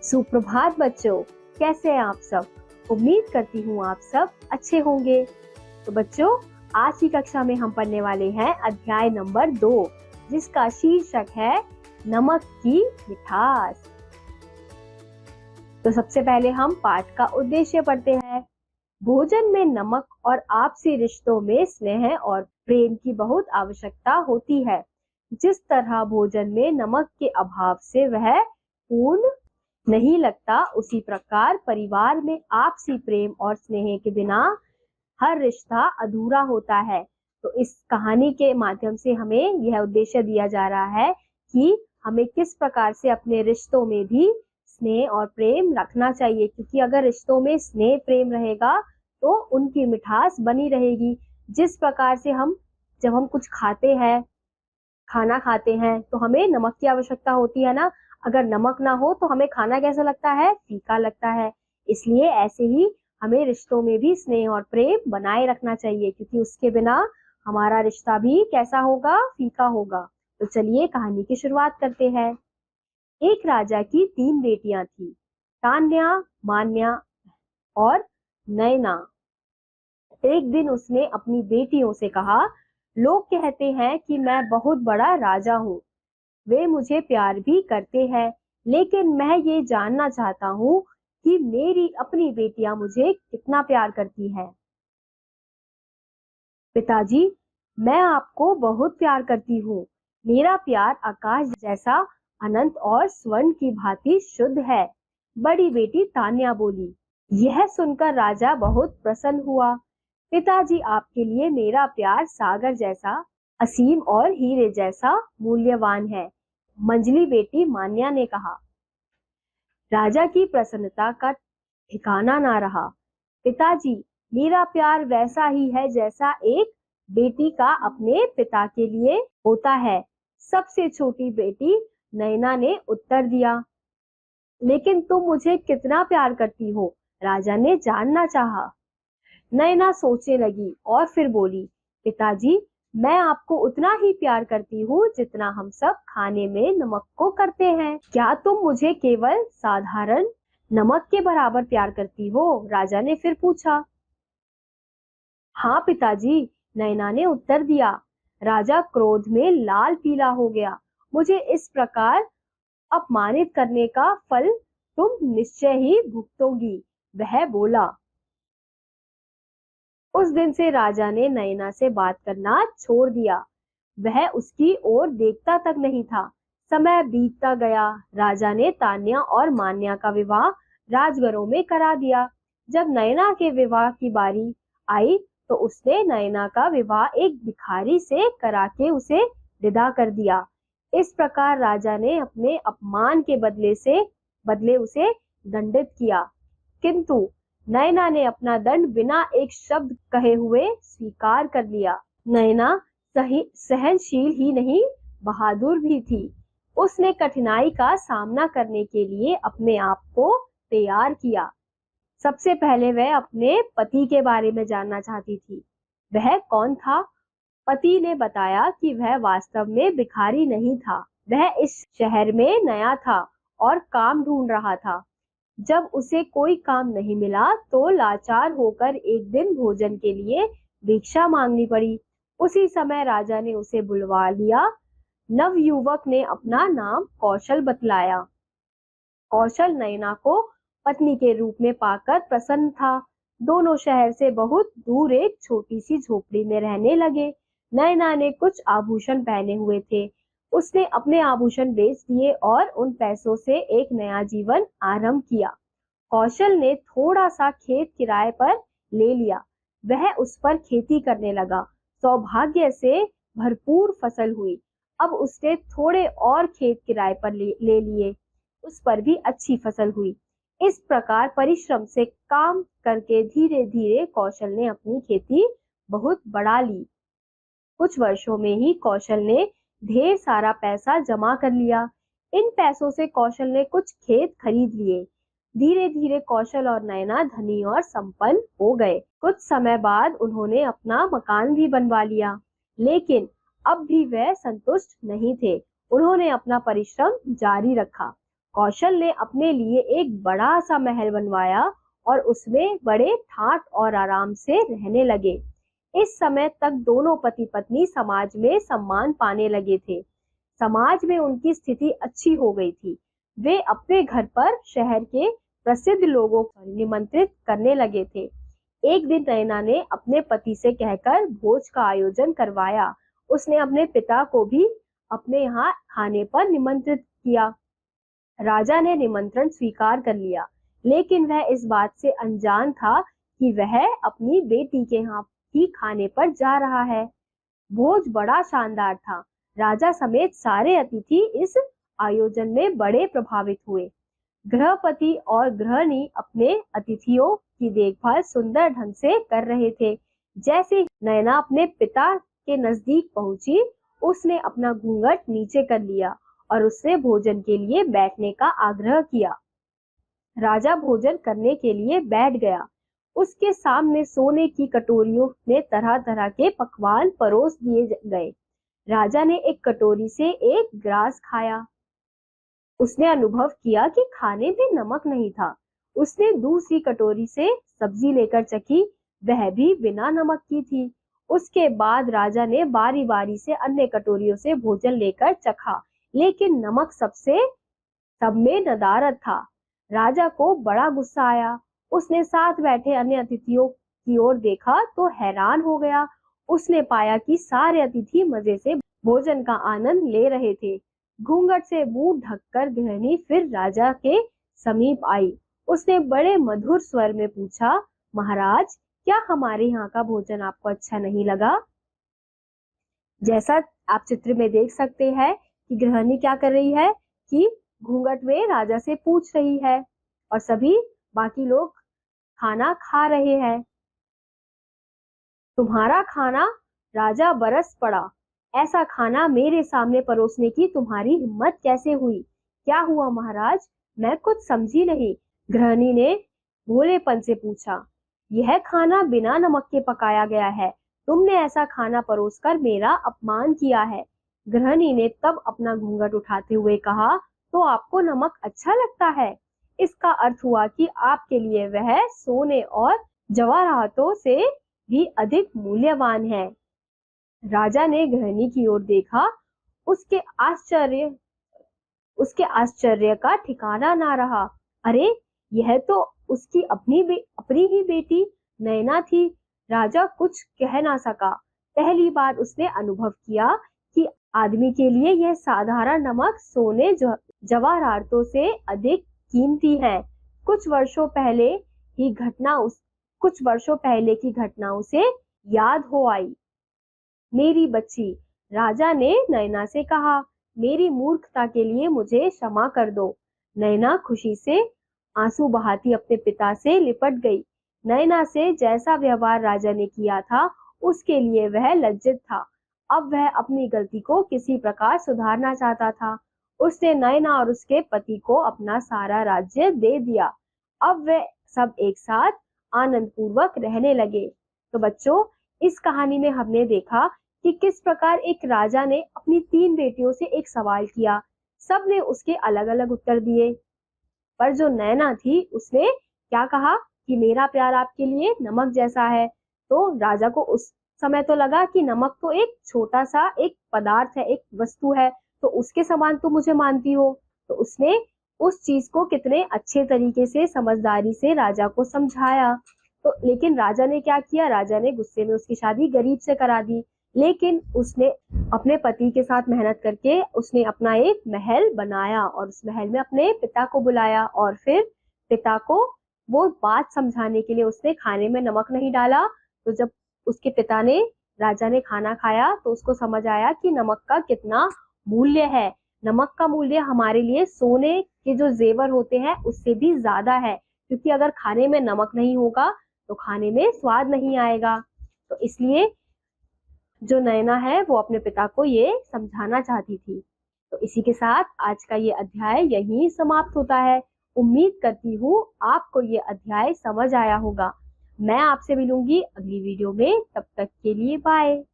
सुप्रभात बच्चों, कैसे हैं आप सब। उम्मीद करती हूँ आप सब अच्छे होंगे। तो बच्चों, आज की कक्षा में हम पढ़ने वाले हैं अध्याय नंबर 2, जिसका शीर्षक है नमक की मिठास। तो सबसे पहले हम पाठ का उद्देश्य पढ़ते हैं। भोजन में नमक और आपसी रिश्तों में स्नेह और प्रेम की बहुत आवश्यकता होती है। जिस तरह भोजन में नमक के अभाव से वह पूर्ण नहीं लगता, उसी प्रकार परिवार में आपसी प्रेम और स्नेह के बिना हर रिश्ता अधूरा होता है। तो इस कहानी के माध्यम से हमें यह उद्देश्य दिया जा रहा है कि हमें किस प्रकार से अपने रिश्तों में भी स्नेह और प्रेम रखना चाहिए, क्योंकि अगर रिश्तों में स्नेह प्रेम रहेगा तो उनकी मिठास बनी रहेगी। जिस प्रकार से जब हम कुछ खाना खाते हैं तो हमें नमक की आवश्यकता होती है ना। अगर नमक ना हो तो हमें खाना कैसा लगता है, फीका लगता है। इसलिए ऐसे ही हमें रिश्तों में भी स्नेह और प्रेम बनाए रखना चाहिए, क्योंकि उसके बिना हमारा रिश्ता भी कैसा होगा, फीका होगा। तो चलिए कहानी की शुरुआत करते हैं। एक राजा की 3 बेटियां थी, तान्या, मान्या और नैना। एक दिन उसने अपनी बेटियों से कहा, लोग कहते हैं कि मैं बहुत बड़ा राजा हूँ। वे मुझे प्यार भी करते हैं, लेकिन मैं ये जानना चाहता हूँ कि मेरी अपनी बेटियां मुझे कितना प्यार करती हैं। पिताजी, मैं आपको बहुत प्यार करती हूँ। मेरा प्यार आकाश जैसा अनंत और स्वर्ण की भांति शुद्ध है, बड़ी बेटी तान्या बोली। यह सुनकर राजा बहुत प्रसन्न हुआ। पिताजी, आपके लिए मेरा प्यार सागर जैसा असीम और हीरे जैसा मूल्यवान है, मंझली बेटी मान्या ने कहा। राजा की प्रसन्नता का ठिकाना ना रहा। पिताजी, मेरा प्यार वैसा ही है जैसा एक बेटी का अपने पिता के लिए होता है, सबसे छोटी बेटी नैना ने उत्तर दिया। लेकिन तुम मुझे कितना प्यार करती हो, राजा ने जानना चाहा। नैना सोचने लगी और फिर बोली, पिताजी, मैं आपको उतना ही प्यार करती हूँ जितना हम सब खाने में नमक को करते हैं। क्या तुम मुझे केवल साधारण नमक के बराबर प्यार करती हो, राजा ने फिर पूछा। हाँ पिताजी, नैना ने उत्तर दिया। राजा क्रोध में लाल पीला हो गया। मुझे इस प्रकार अपमानित करने का फल तुम निश्चय ही भुगतोगी, वह बोला। उस दिन से राजा ने नैना से बात करना छोड़ दिया। वह उसकी ओर देखता तक नहीं था। समय बीतता गया। राजा ने तान्या और मान्या का विवाह राजघरों में करा दिया। जब नैना के विवाह की बारी आई तो उसने नैना का विवाह एक भिखारी से करा के उसे विदा कर दिया। इस प्रकार राजा ने अपने अपमान के बदले उसे दंडित किया, किंतु नैना ने अपना दंड बिना एक शब्द कहे हुए स्वीकार कर लिया। नैना सहनशील ही नहीं, बहादुर भी थी। उसने कठिनाई का सामना करने के लिए अपने आप को तैयार किया। सबसे पहले वह अपने पति के बारे में जानना चाहती थी। वह कौन था? पति ने बताया कि वह वास्तव में भिखारी नहीं था। वह इस शहर में नया था और काम ढूंढ रहा था। जब उसे कोई काम नहीं मिला तो लाचार होकर एक दिन भोजन के लिए भिक्षा मांगनी पड़ी। उसी समय राजा ने उसे बुलवा लिया। नवयुवक ने अपना नाम कौशल बतलाया। कौशल नैना को पत्नी के रूप में पाकर प्रसन्न था। दोनों शहर से बहुत दूर एक छोटी सी झोपड़ी में रहने लगे। नैना ने कुछ आभूषण पहने हुए थे। उसने अपने आभूषण बेच दिए और उन पैसों से एक नया जीवन आरंभ किया। कौशल ने थोड़ा सा खेत किराए पर ले लिया। वह उस पर खेती करने लगा। सौभाग्य से भरपूर फसल हुई। अब उसने थोड़े और खेत किराए पर ले लिए। उस पर भी अच्छी फसल हुई। इस प्रकार परिश्रम से काम करके धीरे धीरे कौशल ने अपनी खेती बहुत बढ़ा ली। कुछ वर्षों में ही कौशल ने ढेर सारा पैसा जमा कर लिया। इन पैसों से कौशल ने कुछ खेत खरीद लिए। धीरे धीरे कौशल और नैना धनी और संपन्न हो गए। कुछ समय बाद उन्होंने अपना मकान भी बनवा लिया, लेकिन अब भी वह संतुष्ट नहीं थे। उन्होंने अपना परिश्रम जारी रखा। कौशल ने अपने लिए एक बड़ा सा महल बनवाया और उसमें बड़े ठाट और आराम से रहने लगे। इस समय तक दोनों पति पत्नी समाज में सम्मान पाने लगे थे। समाज में उनकी स्थिति अच्छी हो गई थी। वे अपने घर पर शहर के प्रसिद्ध लोगों को निमंत्रित करने लगे थे। एक दिन नैना ने अपने पति से कहकर भोज का आयोजन करवाया। उसने अपने पिता को भी अपने यहाँ खाने पर निमंत्रित किया। राजा ने निमंत्रण स्वीकार कर लिया, लेकिन वह इस बात से अनजान था कि वह अपनी बेटी के यहाँ ही खाने पर जा रहा है। भोज बड़ा शानदार था। राजा समेत सारे अतिथि इस आयोजन में बड़े प्रभावित हुए। गृहपति और गृहिणी अपने अतिथियों की देखभाल सुंदर ढंग से कर रहे थे। जैसे नैना अपने पिता के नजदीक पहुंची, उसने अपना घूंघट नीचे कर लिया और उससे भोजन के लिए बैठने का आग्रह किया। राजा भोजन करने के लिए बैठ गया। उसके सामने सोने की कटोरियों में तरह तरह के पकवान परोस दिए गए। राजा ने एक कटोरी से एक ग्रास खाया। उसने अनुभव किया कि खाने में नमक नहीं था। उसने दूसरी कटोरी से सब्जी लेकर चखी, वह भी बिना नमक की थी। उसके बाद राजा ने बारी बारी से अन्य कटोरियों से भोजन लेकर चखा, लेकिन नमक सब में नदारद था। राजा को बड़ा गुस्सा आया। उसने साथ बैठे अन्य अतिथियों की ओर देखा तो हैरान हो गया। उसने पाया कि सारे अतिथि मजे से भोजन का आनंद ले रहे थे। घूंघट से मुंह ढककर गृहिणी फिर राजा के समीप आई। उसने बड़े मधुर स्वर में पूछा, महाराज, क्या हमारे यहाँ का भोजन आपको अच्छा नहीं लगा? जैसा आप चित्र में देख सकते हैं कि गृहिणी क्या कर रही है कि घूंघट में राजा से पूछ रही है और सभी बाकी लोग खाना खा रहे हैं। तुम्हारा खाना राजा बरस पड़ा। ऐसा खाना मेरे सामने परोसने की तुम्हारी हिम्मत कैसे हुई? क्या हुआ महाराज? मैं कुछ समझी नहीं, गृहिणी ने भोलेपन से पूछा। यह खाना बिना नमक के पकाया गया है। तुमने ऐसा खाना परोसकर मेरा अपमान किया है। गृहिणी ने तब अपना घूंघट उठाते हुए कहा, तो आपको नमक अच्छा लगता है? इसका अर्थ हुआ कि आपके लिए वह सोने और जवाहरातों से भी अधिक मूल्यवान है। राजा ने गृहिणी की ओर देखा। उसके आश्चर्य का ठिकाना ना रहा। अरे, यह तो उसकी अपनी ही बेटी नैना थी। राजा कुछ कह ना सका। पहली बार उसने अनुभव किया कि आदमी के लिए यह साधारण नमक सोने जवाहरातों से अधिक कीमती है। कुछ वर्षों पहले की घटना उसे याद हो आई। मेरी बच्ची, राजा ने नैना से कहा, मेरी मूर्खता के लिए मुझे क्षमा कर दो। नैना खुशी से आंसू बहाती अपने पिता से लिपट गई। नैना से जैसा व्यवहार राजा ने किया था, उसके लिए वह लज्जित था। अब वह अपनी गलती को किसी प्रकार सुधारना चाहता था। उसने नैना और उसके पति को अपना सारा राज्य दे दिया। अब वे सब एक साथ आनंद पूर्वक रहने लगे। तो बच्चों, इस कहानी में हमने देखा कि किस प्रकार एक राजा ने अपनी 3 बेटियों से एक सवाल किया। सब ने उसके अलग अलग उत्तर दिए, पर जो नैना थी उसने क्या कहा कि मेरा प्यार आपके लिए नमक जैसा है। तो राजा को उस समय तो लगा कि नमक तो एक छोटा सा एक पदार्थ है, एक वस्तु है, तो उसके समान तो मुझे मानती हो। तो उसने उस चीज को कितने अच्छे तरीके से समझदारी से राजा को समझाया। तो लेकिन राजा ने क्या किया? राजा ने गुस्से में उसकी शादी गरीब से करा दी। लेकिन उसने अपने पति के साथ मेहनत करके उसने अपना एक महल बनाया और उस महल में अपने पिता को बुलाया और फिर पिता को वो बात समझाने के लिए उसने खाने में नमक नहीं डाला। तो जब उसके पिता ने राजा ने खाना खाया तो उसको समझ आया कि नमक का कितना मूल्य है। नमक का मूल्य हमारे लिए सोने के जो जेवर होते हैं उससे भी ज्यादा है, क्योंकि अगर खाने में नमक नहीं होगा तो खाने में स्वाद नहीं आएगा। तो इसलिए जो नैना है वो अपने पिता को ये समझाना चाहती थी। तो इसी के साथ आज का ये अध्याय यहीं समाप्त होता है। उम्मीद करती हूँ आपको ये अध्याय समझ आया होगा। मैं आपसे मिलूंगी अगली वीडियो में। तब तक के लिए बाय।